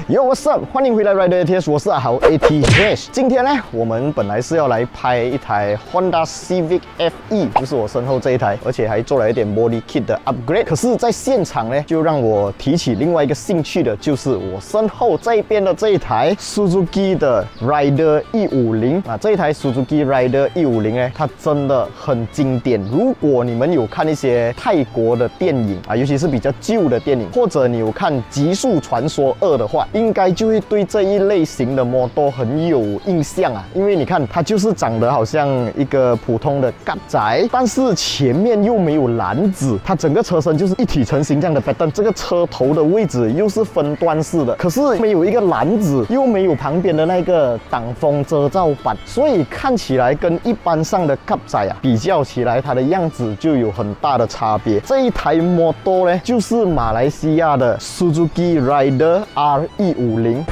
Yo，what's up？ 欢迎回来 Rider ATS， 我是阿豪 ATS。今天呢，我们本来是要来拍一台 Honda Civic FE， 就是我身后这一台，而且还做了一点 body kit 的 upgrade。可是，在现场呢，就让我提起另外一个兴趣的，就是我身后这边的这一台 Suzuki 的 Rider 150啊。这一台 Suzuki Rider 150呢，它真的很经典。如果你们有看一些泰国的电影啊，尤其是比较旧的电影，或者你有看《极速传说2》的话，应该就会对这一类型的摩托很有印象啊。因为你看，它就是长得好像一个普通的嘎仔，但是前面又没有篮子，它整个车身就是一体成型这样的 pattern。这个车头的位置又是分段式的，可是没有一个篮子，又没有旁边的那个挡风遮罩板，所以看起来跟一般上的嘎仔啊比较起来，它的样子就有很大的差别。这一台摩托呢，就是马来西亚的 Suzuki Rider R150。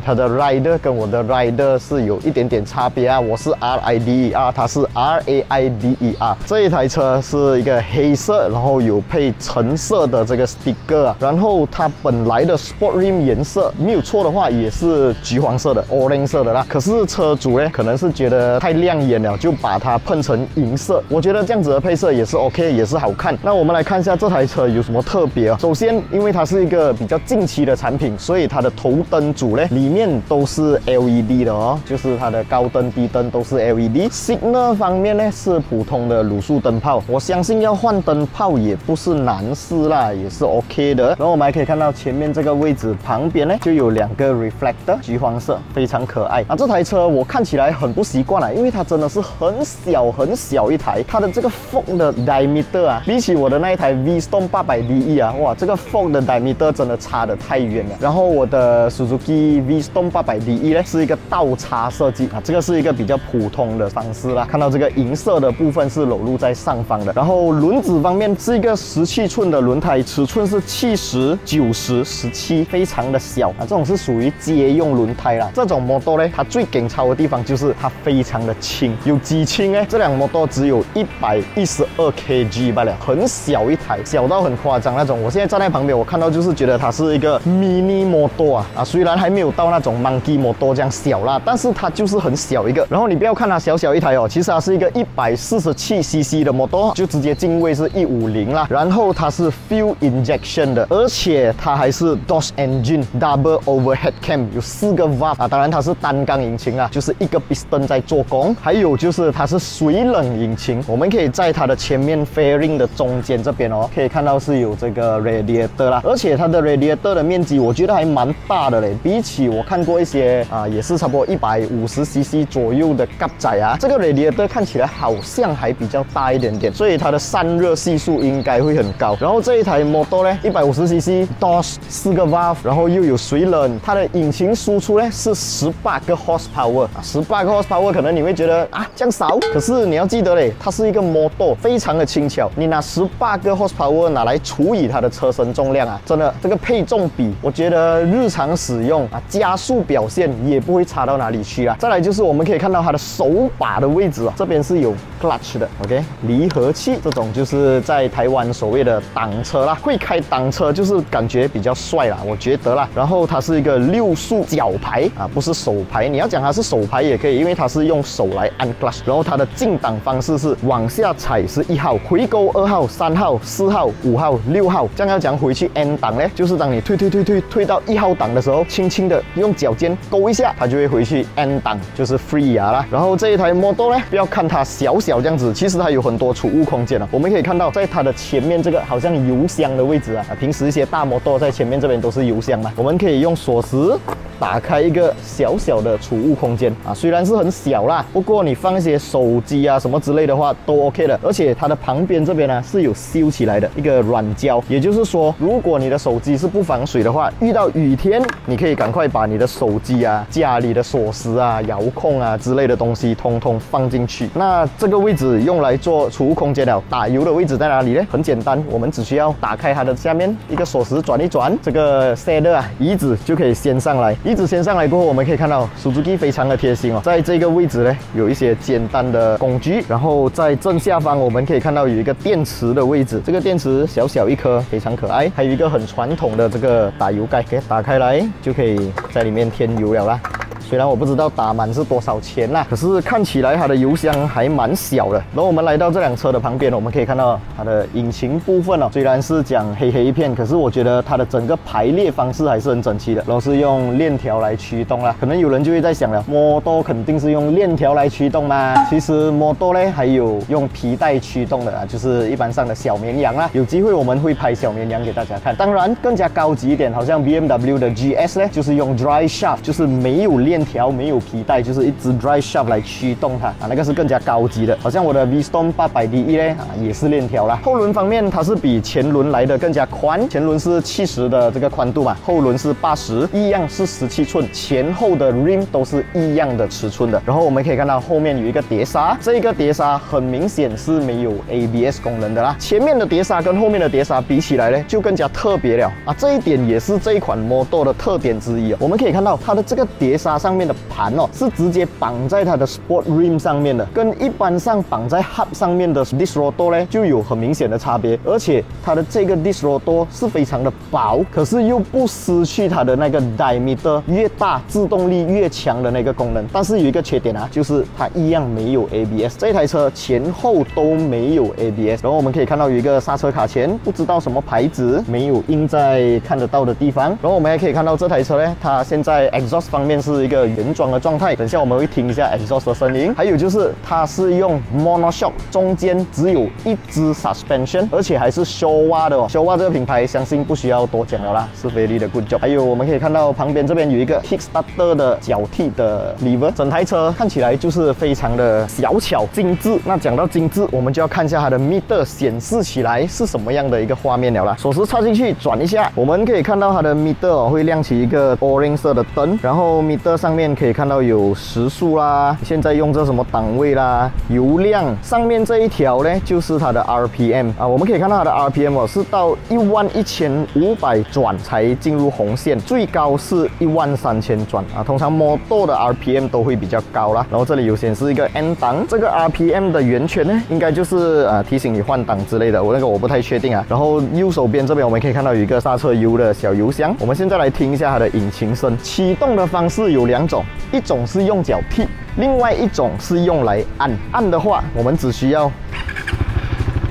它的 Rider 跟我的 Rider 是有一点点差别啊，我是 RIDER， 它是 RAIDER。这一台车是一个黑色，然后有配橙色的这个 sticker 啊，然后它本来的 Sport Rim 颜色没有错的话也是橘黄色的 orange 色的啦。可是车主呢，可能是觉得太亮眼了，就把它喷成银色。我觉得这样子的配色也是 OK， 也是好看。那我们来看一下这台车有什么特别啊。首先，因为它是一个比较近期的产品，所以它的头灯组呢，里面都是 LED 的哦，就是它的高灯、低灯都是 LED。Signal 方面呢是普通的卤素灯泡，我相信要换灯泡也不是难事啦，也是 OK 的。然后我们还可以看到前面这个位置旁边呢就有2个 reflector， 橘黄色，非常可爱。这台车我看起来很不习惯啦，因为它真的是很小一台，它的这个 fork 的 diameter 啊，比起我的那一台 V-Stone 800DE 啊，哇，这个 fork 的 diameter 真的差得太远了。然后我的 Suzuki V-Stone 800DE 呢是一个倒插设计啊，这个是一个比较普通的方式啦。看到这个银色的部分是裸露在上方的。然后轮子方面是一个17寸的轮胎，尺寸是70、90、17，非常的小啊，这种是属于街用轮胎啦。这种摩托呢，它最劲超的地方就是它非常的轻，有几轻呢？这辆摩托只有112kg 罢了，很小一台，小到很夸张那种。我现在站在旁边，我看到就是觉得它是一个 mini 摩托啊，虽然还没有到那种 monkey 摩托这样小啦，但是它就是很小一个。然后你不要看它小一台哦，其实它是一个147cc 的摩托，就直接进位是150啦。然后它是 fuel injection 的，而且它还是 DOS engine double overhead cam， 有4个 valve 啊，当然它是单缸引擎啊，就是一个 piston 在做工。还有就是它是水冷引擎，我们可以在它的前面 fairing 的中间这边哦，可以看到是有这个 radiator 啦，而且它的 radiator 的面积我觉得还蛮大的嘞，比起我看过一些也是差不多150cc 左右的嘎仔啊，这个 radiator 看起来好像还比较大一点点，所以它的散热系数应该会很高。然后这一台摩托呢，150cc DOS 4个 valve， 然后又有水冷，它的引擎输出呢是18个 horsepower 18个 horsepower 可能你会觉得这样少，可是你要记得嘞，它是一个摩托，非常的轻巧，你拿18个 horsepower 拿来除以它的车身重量啊，真的这个配重比，我觉得日常使用加速表现也不会差到哪里去啊。再来就是我们可以看到它的手把的位置这边是有 clutch 的 ，OK， 离合器，这种就是在台湾所谓的挡车啦，会开挡车就是感觉比较帅啦，我觉得啦。然后它是一个6速脚排啊，不是手排，你要讲它是手排也可以，因为它是用手来按 clutch。然后它的进档方式是往下踩是1号，回勾2号、3号、4号、5号、6号，这样要讲回去 N 档呢，就是当你推到1号档的时候，轻轻的用脚尖勾一下，它就会回去 N 档，就是 free 啦。然后这一台摩托呢，不要看它小这样子，其实它有很多储物空间啊。我们可以看到，在它的前面这个好像油箱的位置啊，平时一些大摩托在前面这边都是油箱嘛，我们可以用锁匙打开一个小的储物空间啊，虽然是很小啦，不过你放一些手机啊什么之类的话都 OK 的。而且它的旁边这边呢是有修起来的一个软胶，也就是说，如果你的手机是不防水的话，遇到雨天，你可以赶快把你的手机啊、家里的锁匙啊、遥控啊之类的东西通通放进去。那这个位置用来做储物空间了。打油的位置在哪里呢？很简单，我们只需要打开它的下面一个锁匙转一转，这个 saddle 椅子就可以掀上来。椅子先上来过后，我们可以看到 Suzuki 非常的贴心哦，在这个位置呢有一些简单的工具，然后在正下方我们可以看到有一个电池的位置，这个电池小小一颗，非常可爱，还有一个很传统的这个打油盖，给打开来就可以在里面添油了啦。虽然我不知道打满是多少钱啦，可是看起来它的油箱还蛮小的。然后我们来到这辆车的旁边，我们可以看到它的引擎部分哦，虽然是讲黑黑一片，可是我觉得它的整个排列方式还是很整齐的。然后是用链条来驱动啦，可能有人就会在想了，摩托肯定是用链条来驱动嘛？其实摩托呢还有用皮带驱动的啊，就是一般上的小绵羊啦。有机会我们会拍小绵羊给大家看。当然更加高级一点，好像 BMW 的 GS 呢，就是用 dry shaft， 就是没有链条没有皮带，就是一支 dry shaft 来驱动它啊，那个是更加高级的。好像我的 V-Stone 800DE 呢也是链条啦。后轮方面它是比前轮来的更加宽，前轮是70的这个宽度嘛，后轮是80，一样是17寸，前后的 rim 都是一样的尺寸的。然后我们可以看到后面有一个碟刹，这个碟刹很明显是没有 ABS 功能的啦。前面的碟刹跟后面的碟刹比起来呢，就更加特别了啊，这一点也是这一款摩托的特点之一哦。我们可以看到它的这个碟刹上面的盘哦，是直接绑在它的 Sport Rim 上面的，跟一般上绑在 Hub 上面的 Disc Rotor 呢，就有很明显的差别。而且它的这个 Disc Rotor 是非常的薄，可是又不失去它的那个 diameter 越大，制动力越强的那个功能。但是有一个缺点啊，就是它一样没有 ABS。这台车前后都没有 ABS。然后我们可以看到有一个刹车卡钳，不知道什么牌子，没有印在看得到的地方。然后我们还可以看到这台车呢，它现在 exhaust 方面是一个原装的状态，等下我们会听一下 exhaust 的声音。还有就是它是用 monoshock， 中间只有一支 suspension， 而且还是 Showa 的哦。Showa 这个品牌相信不需要多讲了啦，是非常的 good job。还有我们可以看到旁边这边有一个 Kickstarter 的脚踢的 lever， 整台车看起来就是非常的小巧精致。那讲到精致，我们就要看一下它的 meter 显示起来是什么样的一个画面了啦。锁匙插进去转一下，我们可以看到它的 meter 哦会亮起一个 orange 色的灯，然后 meter 上面可以看到有时速啦，现在用这什么档位啦，油量。上面这一条呢就是它的 RPM 啊，我们可以看到它的 RPM 哦是到11500转才进入红线，最高是13000转啊。通常摩托的 RPM 都会比较高啦。然后这里有显示一个 N 档，这个 RPM 的圆圈呢应该就是提醒你换挡之类的，我不太确定啊。然后右手边这边我们可以看到有一个刹车油的小油箱。我们现在来听一下它的引擎声。启动的方式有两种，一种是用脚踢，另外一种是用来按。按的话，我们只需要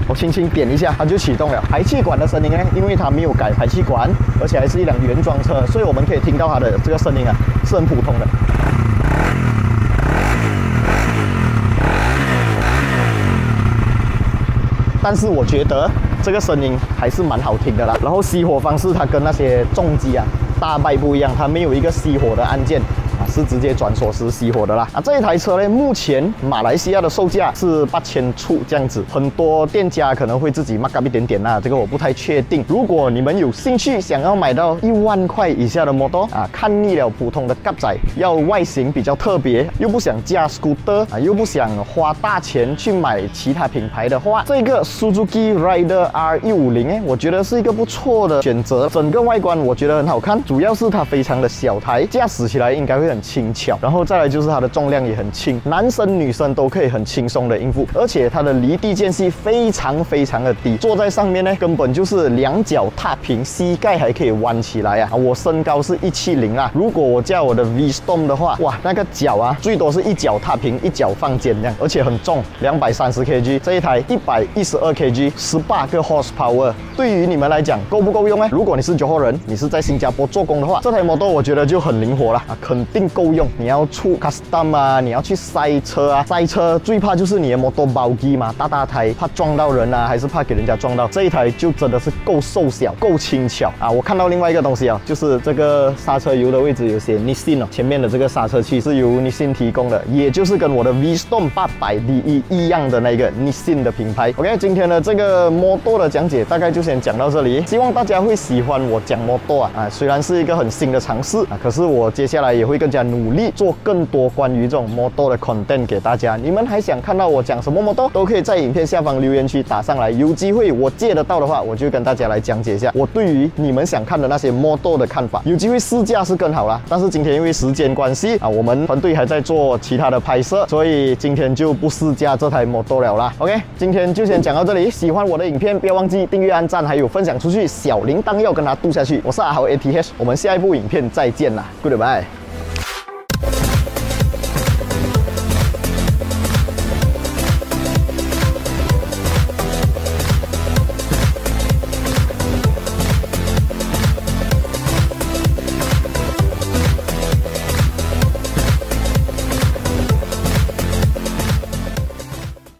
我轻轻点一下，它就启动了。排气管的声音呢，因为它没有改排气管，而且还是一辆原装车，所以我们可以听到它的这个声音啊，是很普通的。但是我觉得这个声音还是蛮好听的啦。然后熄火方式，它跟那些重机啊、大拜不一样，它没有一个熄火的按键。是直接转锁匙熄火的啦。这一台车呢，目前马来西亚的售价是8000出这样子，很多店家可能会自己 mark up 一点点啦，这个我不太确定。如果你们有兴趣想要买到1万块以下的摩托啊，看腻了普通的甲仔，要外形比较特别，又不想驾 scooter 啊，又不想花大钱去买其他品牌的话，这个 Suzuki Rider R150呢，我觉得是一个不错的选择。整个外观我觉得很好看，主要是它非常的小台，驾驶起来应该会很轻巧，然后再来就是它的重量也很轻，男生女生都可以很轻松的应付，而且它的离地间隙非常的低，坐在上面呢根本就是两脚踏平，膝盖还可以弯起来啊！我身高是170啊，如果我驾我的 V-Stone 的话，哇，那个脚啊最多是一脚踏平，一脚放肩这样，而且很重，230kg， 这一台112kg，18个 horsepower， 对于你们来讲够不够用呢？如果你是Johor人，你是在新加坡做工的话，这台摩托我觉得就很灵活了啊，肯定够用。你要出 custom 啊，你要去赛车啊，赛车最怕就是你的摩托包机嘛，大台，怕撞到人啊，还是怕给人家撞到。这一台就真的是够瘦小，够轻巧啊！我看到另外一个东西啊，就是这个刹车油的位置有写 Nissin 哦，前面的这个刹车器是由 Nissin 提供的，也就是跟我的 V-Stone 800DE 一样的那个 Nissin 的品牌。OK， 今天的这个摩托的讲解大概就先讲到这里，希望大家会喜欢我讲摩托啊！虽然是一个很新的尝试啊，可是我接下来也会更加努力做更多关于这种 model 的 content 给大家。你们还想看到我讲什么 model， 都可以在影片下方留言区打上来，有机会我借得到的话，我就跟大家来讲解一下我对于你们想看的那些 model 的看法。有机会试驾是更好啦，但是今天因为时间关系啊，我们团队还在做其他的拍摄，所以今天就不试驾这台 model 了啦。OK， 今天就先讲到这里。喜欢我的影片，不要忘记订阅、按赞，还有分享出去，小铃铛要跟它嘟下去。我是阿豪 ATH， 我们下一部影片再见啦 ，Goodbye。